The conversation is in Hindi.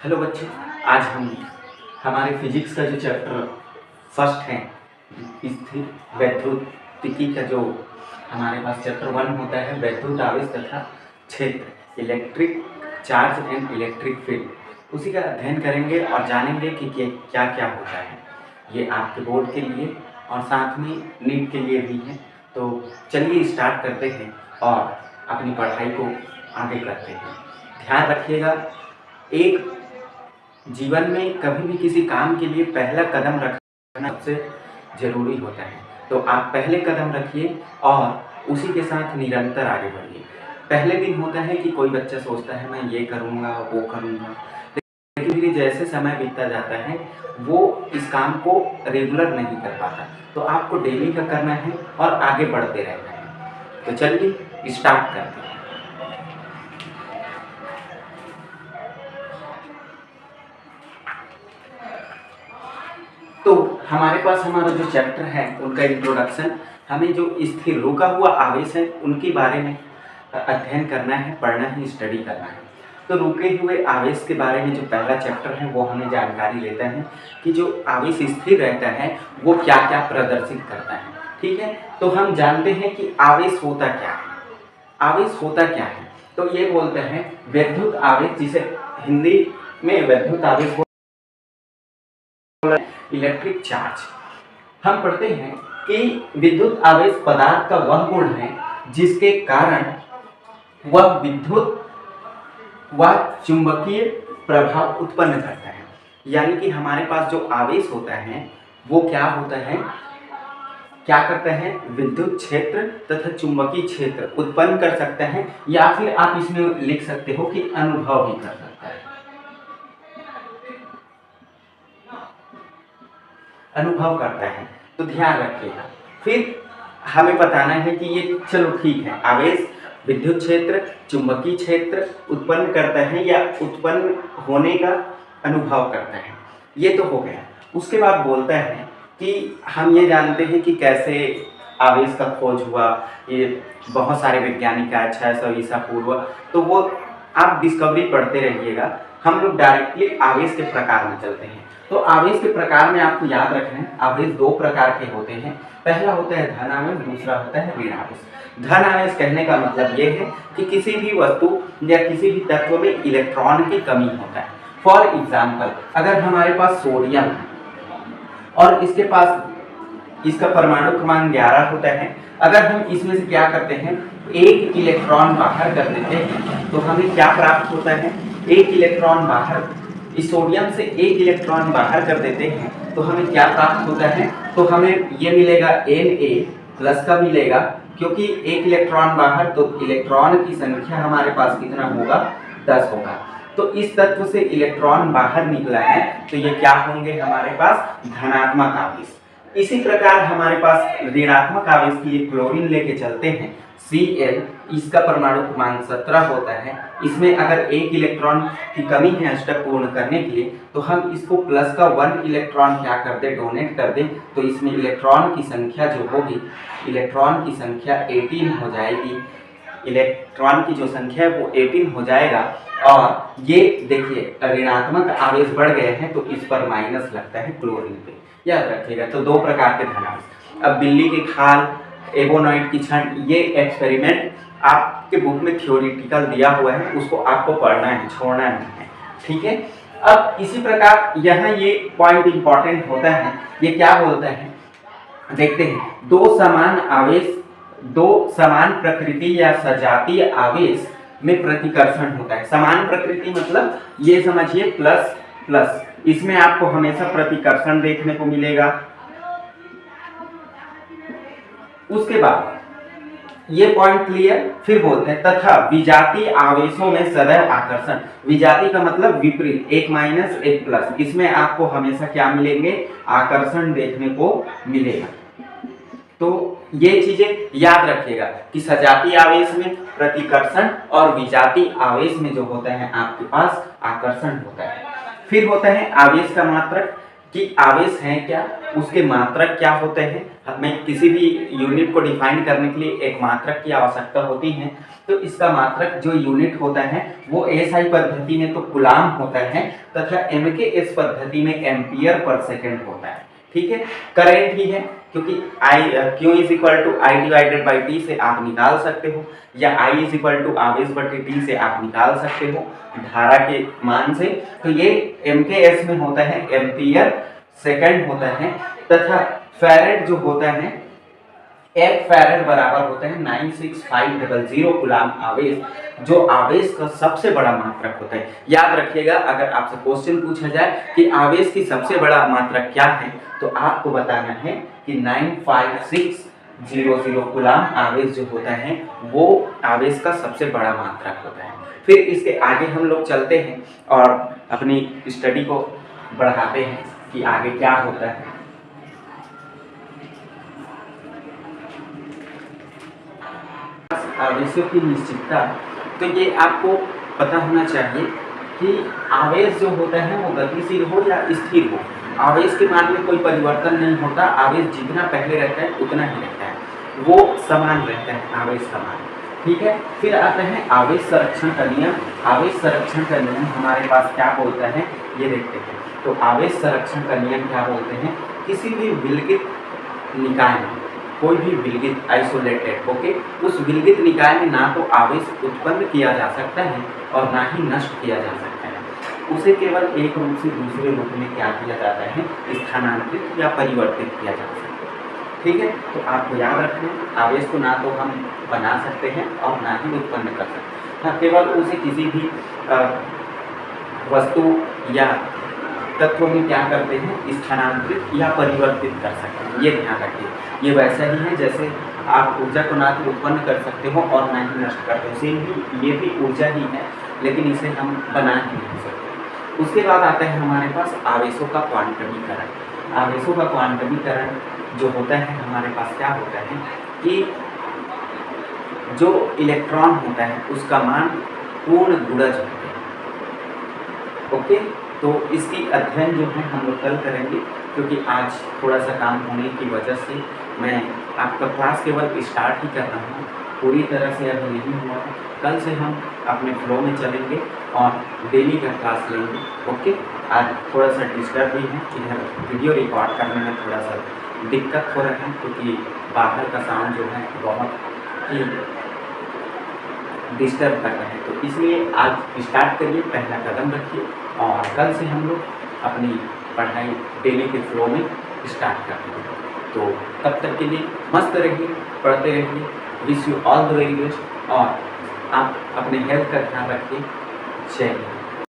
हेलो बच्चों, आज हम हमारे फिजिक्स का जो चैप्टर फर्स्ट है स्थिर वैद्युतिकी का जो हमारे पास चैप्टर 1 होता है वैद्युत आवेश तथा क्षेत्र electric charge and electric field, उसी का अध्ययन करेंगे और जानेंगे कि क्या क्या होता है। ये आपके बोर्ड के लिए और साथ में नीट के लिए भी है। तो चलिए स्टार्ट करते हैं और अपनी पढ़ाई को आगे करते हैं। ध्यान रखिएगा, एक जीवन में कभी भी किसी काम के लिए पहला कदम रखना सबसे ज़रूरी होता है। तो आप पहले कदम रखिए और उसी के साथ निरंतर आगे बढ़िए। पहले दिन होता है कि कोई बच्चा सोचता है मैं ये करूँगा वो करूँगा, लेकिन धीरे जैसे समय बीतता जाता है वो इस काम को रेगुलर नहीं कर पाता। तो आपको डेली का करना है और आगे बढ़ते रहना है। तो चलिए स्टार्ट करते हैं। तो हमारे पास हमारा जो चैप्टर है उनका इंट्रोडक्शन, हमें जो स्थिर रुका हुआ आवेश है उनके बारे में अध्ययन करना है, पढ़ना है, स्टडी करना है। तो रुके हुए आवेश के बारे में जो पहला चैप्टर है वो हमें जानकारी लेता है कि जो आवेश स्थिर रहता है वो क्या क्या प्रदर्शित करता है। ठीक है, तो हम जानते हैं कि आवेश होता क्या है। आवेश होता क्या है तो ये बोलते हैं विद्युत आवेश, जिसे हिंदी में विद्युत आवेश इलेक्ट्रिक चार्ज। हम पढ़ते हैं कि विद्युत आवेश पदार्थ का वह गुण है जिसके कारण वह विद्युत व चुंबकीय प्रभाव उत्पन्न करता है। यानी कि हमारे पास जो आवेश होता है वो क्या होता है, क्या करता है, विद्युत क्षेत्र तथा चुंबकीय क्षेत्र उत्पन्न कर सकता है, या फिर आप इसमें लिख सकते हो कि अनुभव भी कर सकता है, अनुभव करता है। तो ध्यान रखिएगा। फिर हमें बताना है कि ये चलो ठीक है, आवेश विद्युत क्षेत्र चुंबकीय क्षेत्र उत्पन्न करता है या उत्पन्न होने का अनुभव करता है, ये तो हो गया। उसके बाद बोलता है कि हम ये जानते हैं कि कैसे आवेश का खोज हुआ। ये बहुत सारे वैज्ञानिक आए 600 ईसा पूर्व, तो वो आप डिस्कवरी पढ़ते रहिएगा। हम लोग डायरेक्टली आवेश के प्रकार में चलते हैं। तो आवेश के प्रकार में आपको याद रखना है, आवेश दो प्रकार के होते हैं। पहला होता है धन आवेश, दूसरा होता है ऋण आवेश। धन आवेश कहने का मतलब ये है कि किसी भी वस्तु या किसी भी तत्व में इलेक्ट्रॉन की कमी होता है। फॉर एग्जाम्पल, अगर हमारे पास सोडियम है और इसके पास इसका परमाणु क्रमांक 11 होता है, अगर हम इसमें से क्या करते हैं, एक इलेक्ट्रॉन बाहर कर देते हैं तो हमें क्या प्राप्त होता है, एक इलेक्ट्रॉन बाहर, इस सोडियम से एक इलेक्ट्रॉन बाहर कर देते हैं तो हमें क्या प्राप्त होता है, तो हमें ये मिलेगा Na+ का मिलेगा, क्योंकि एक इलेक्ट्रॉन बाहर तो इलेक्ट्रॉन की संख्या हमारे पास कितना होगा, 10 होगा। तो इस तत्व से इलेक्ट्रॉन बाहर निकला है तो ये क्या होंगे, हमारे पास धनात्मक आवेश। इसी प्रकार हमारे पास ऋणात्मक आवेश के लिए क्लोरीन लेके चलते हैं, Cl, इसका परमाणु क्रमांक 17 होता है। इसमें अगर एक इलेक्ट्रॉन की कमी है अष्टक पूर्ण करने के लिए, तो हम इसको प्लस का 1 इलेक्ट्रॉन क्या कर दे, डोनेट कर दे, तो इसमें इलेक्ट्रॉन की संख्या जो होगी, इलेक्ट्रॉन की संख्या 18 हो जाएगी। इलेक्ट्रॉन की जो संख्या है वो 18 हो जाएगा। और ये देखिए ऋणात्मक आवेश बढ़ गए हैं तो इस पर माइनस लगता है क्लोरीन पे, याद रखिएगा। तो दो प्रकार के धन आवेश। अब बिल्ली की खाल, एबोनाइट की छड़, ये एक्सपेरिमेंट आपके बुक में थ्योरेटिकल दिया हुआ है, उसको आपको पढ़ना है, छोड़ना नहीं है। ठीक है, अब इसी प्रकार यहाँ ये पॉइंट इंपॉर्टेंट होता है। ये क्या बोलता है, देखते हैं, दो समान आवेश, दो समान प्रकृति या सजातीय आवेश में प्रतिकर्षण होता है। समान प्रकृति मतलब ये समझिए प्लस प्लस, इसमें आपको हमेशा प्रतिकर्षण देखने को मिलेगा। उसके बाद ये पॉइंट क्लियर। फिर बोलते हैं तथा विजातीय आवेशों में सदैव आकर्षण। विजातीय का मतलब विपरीत, एक माइनस एक प्लस, इसमें आपको हमेशा क्या मिलेंगे, आकर्षण देखने को मिलेगा। तो ये चीजें याद रखिएगा कि सजातीय आवेश में प्रतिकर्षण और विजातीय आवेश में जो होता है आपके पास आकर्षण होता है। फिर होता है आवेश का मात्रक। कि आवेश है क्या, उसके मात्रक क्या होते हैं। हमें किसी भी यूनिट को डिफाइन करने के लिए एक मात्रक की आवश्यकता होती है, तो इसका मात्रक जो यूनिट होता है वो एसआई पद्धति में तो कूलाम होता है तथा एमकेएस पद्धति में एम्पियर पर सेकंड होता है। ठीक है, करंट ही है, क्योंकि Q is equal to I divided by T से आप निकाल सकते हो, या I इज इक्वल टू आवेश बटे टी से आप निकाल सकते हो धारा के मान से। तो ये एमकेएस में होता है एम्पियर सेकंड होता है, तथा फैरेड जो होता है, एक फैरेड बराबर होता है 96500 कूलाम आवेश, जो आवेश का सबसे बड़ा मात्रक होता है। याद रखिएगा, अगर आपसे क्वेश्चन पूछा जाए कि आवेश की सबसे बड़ा मात्रक क्या है, तो आपको बताना है कि 95600 कूलाम आवेश जो होता है वो आवेश का सबसे बड़ा मात्रक होता है। फिर इसके आगे हम लोग चलते हैं और अपनी स्टडी को बढ़ाते हैं कि आगे क्या होता है। आवेशों की निश्चितता, तो ये आपको पता होना चाहिए कि आवेश जो होता है वो गतिशील हो या स्थिर हो, आवेश के मान में कोई परिवर्तन नहीं होता। आवेश जितना पहले रहता है उतना ही रहता है, वो समान रहता है आवेश का मान। ठीक है, फिर आते हैं आवेश संरक्षण का नियम। आवेश संरक्षण का नियम हमारे पास क्या बोलता है ये देखते हैं। तो आवेश संरक्षण का नियम क्या बोलते हैं, किसी भी विलगित निकाय में, कोई भी विलगित आइसोलेटेड ओके, उस विलगित निकाय में ना तो आवेश उत्पन्न किया जा सकता है और ना ही नष्ट किया जा सकता है, उसे केवल एक रूप से दूसरे रूप में क्या किया जाता है, स्थानांतरित या परिवर्तित किया जा सकता है। ठीक है, तो आपको याद रखना है आवेश को ना तो हम बना सकते हैं और ना ही उत्पन्न कर सकते हैं, हाँ केवल उसे किसी भी वस्तु या तत्व में क्या करते हैं, स्थानांतरित या परिवर्तित कर सकते हैं। ये ध्यान रखिए, ये वैसा ही है जैसे आप ऊर्जा को ना तो उत्पन्न कर सकते हो और ना ही नष्ट करते हो, सेम ही ये भी ऊर्जा ही है, लेकिन इसे हम बना ही नहीं सकते। उसके बाद आता है हमारे पास आवेशों का क्वांटमीकरण। आवेशों का क्वांटमीकरण जो होता है हमारे पास क्या होता है कि जो इलेक्ट्रॉन होता है उसका मान पूर्ण गुणज होता है। ओके, तो इसकी अध्ययन जो है हम लोग कल करेंगे, क्योंकि आज थोड़ा सा काम होने की वजह से मैं आपका क्लास केवल स्टार्ट ही कर रहा हूँ, पूरी तरह से अभी नहीं हुआ है। कल से हम अपने फ्लो में चलेंगे और डेली का क्लास लेंगे। ओके, आज थोड़ा सा डिस्टर्ब भी है, इधर वीडियो रिकॉर्ड करने में थोड़ा सा दिक्कत हो रहा है, क्योंकि बाहर का साउंड जो है बहुत ही डिस्टर्ब कर रहे हैं, तो इसलिए आज स्टार्ट करिए, पहला कदम रखिए और कल से हम लोग अपनी पढ़ाई डेली के फ्लो में स्टार्ट करेंगे। तो तब तक के लिए मस्त रहिए, पढ़ते रहिए। Wish you all the very best और आप अपने हेल्थ का ध्यान रखिए। जय हिंद।